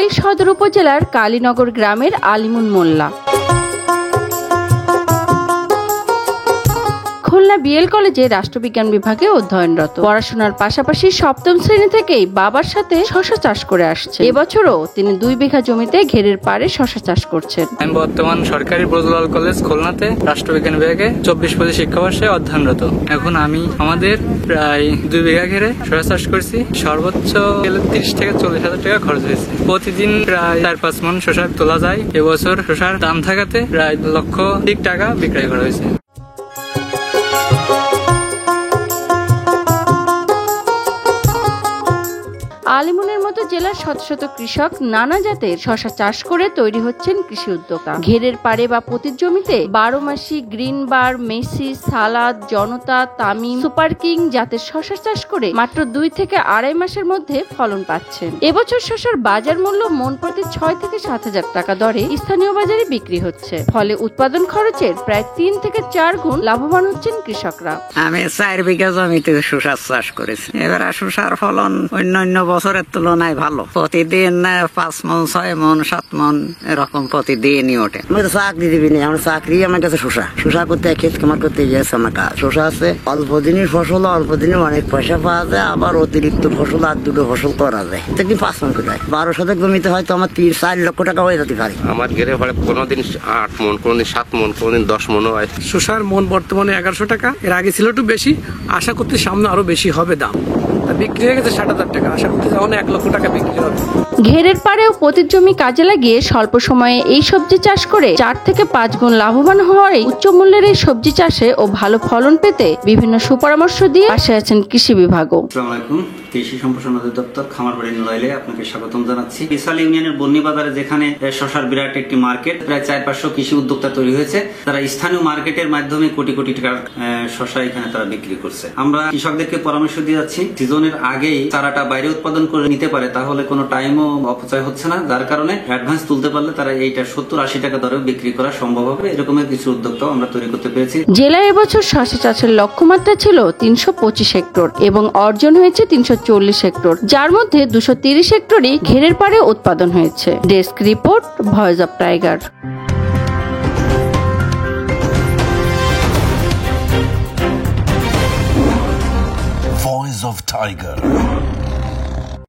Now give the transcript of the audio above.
টাঙ্গাইল সদর উপজেলার কালীনগর গ্রামের আলিমুন মোল্লা। খুলনা বিএল কলেজে রাষ্ট্রবিজ্ঞান বিভাগে অধ্যয়নরত। পড়াশোনার পাশাপাশি সপ্তম শ্রেণী থেকেই বাবার সাথে শশা চাষ করে আসছে। এবছরও তিনি 2 বিঘা জমিতে ঘেরের পাড়ে শশা চাষ করছেন। আমি বর্তমান সরকারি বজলুল কলেজ খুলনাতে রাষ্ট্রবিজ্ঞান বিভাগে 24-25 শিক্ষাবর্ষে অধ্যয়নরত। এখন আমি আমাদের প্রায় 2 বিঘা ঘেরে শশা চাষ করছি। সর্বোচ্চ 30 থেকে 40 হাজার টাকা খরচ হয়েছে। প্রতিদিন প্রায় 4-5 মণ শশা তোলা যায়। এবছর শশার দাম থাকাতে প্রায় লক্ষাধিক টাকা বিক্রয় করা হয়েছে। আলিমুনের মতো জেলার শত শত কৃষক নানা জাতের শশা চাষ করে তৈরি হচ্ছেন কৃষি উদ্যোক্তা। ঘেরের পাড়ে বা পতির জমিতে 12 মাসি, গ্রিন বার, মেসি, সালাদ, জনতা, তামিম, সুপার কিং জাতের শশা চাষ করে মাত্র 2 থেকে 2.5 মাসের মধ্যে ফলন পাচ্ছেন। এবছর শশার বাজার মূল্য মণ প্রতি 6 থেকে 7 হাজার টাকা দরে স্থানীয় বাজারে বিক্রি হচ্ছে। ফলে উৎপাদন খরচের প্রায় 3 থেকে 4 গুণ লাভবান হচ্ছেন কৃষকরা। আমি 4 বিঘা জমিতে শশা চাষ করেছি। এবার শশার ফলন অন্যান্য বছরের তুলনায় ভালো। প্রতিদিন 5 মণ, 6 মণ, 7 মণ এরকম প্রতিদিনই ওঠে। আমি তো চাকরি দিবি না, আমার চাকরি আমার কাছে শশা করতে ক্ষেত খামার করতে গিয়েছে আমার কাজ। শশা আছে অল্প দিনের ফসল, অল্প দিনে অনেক পয়সা পাওয়া যায়, আবার অতিরিক্ত ফসল আর 2টো ফসল করা যায়। কিন্তু 5 মণ কোথায় 12 শতক জমিতে হয়তো আমার 3-4 লক্ষ টাকা হয়ে যেতে পারে। আমার ঘেরে পড়ে 15 দিন 8 মণ, 15 দিন 7 মণ, 15 দিন 10 মণও হয়। শশার মণ বর্তমানে 1100 টাকা। এর আগে ছিল একটু বেশি, আশা করতে সামনে আরো বেশি হবে দাম। বিক্রি হয়ে গেছে 60,000 টাকা, আশা করতে যখন 1 লক্ষ টাকা বিক্রি হবে। ঘেরের পাড়েও পতির জমি কাজে লাগিয়ে স্বল্প সময়ে এই সবজি চাষ করে 4 থেকে 5 গুণ লাভবান হওয়ার উচ্চ মূল্যের এই সবজি চাষে ও ভালো ফলন পেতে বিভিন্ন সুপরামর্শ দিয়ে পাশে আছেন কৃষি বিভাগও। আসসালামু আলাইকুম। কৃষি সম্প্রসারণ অধিদপ্তর খামারবাড়ি নড়াইলে আপনাকে স্বাগতম জানাচ্ছি। বিশাল ইউনিয়নের বন্নি বাজারে যেখানে শশার বিরাট একটি মার্কেট, প্রায় 400-500 কৃষি উদ্যোক্তা তৈরি হয়েছে। তারা স্থানীয় মার্কেটের মাধ্যমে কোটি কোটি টাকার শশা এখানে তারা বিক্রি করছে। আমরা কৃষকদেরকে পরামর্শ দিয়ে যাচ্ছি, সিজনের আগেই চারাটা বাইরে উৎপাদন করে নিতে পারে, তাহলে কোনো টাইমও অপচয় হচ্ছে না। যার কারণে অ্যাডভান্স তুলতে পারলে তারা এইটা 70-80 টাকা দরে বিক্রি করা সম্ভব হবে। এরকমের কিছু উদ্যোক্তাও আমরা তৈরি করতে পেরেছি। জেলায় এবছর শশা চাষের লক্ষ্যমাত্রা ছিল 325 হেক্টর এবং অর্জন হয়েছে 340 হেক্টর, যার মধ্যে 230 হেক্টরই ঘেরের পাড়ে উৎপাদন হয়েছে। Desk report, voice of tiger. Voice of Tiger.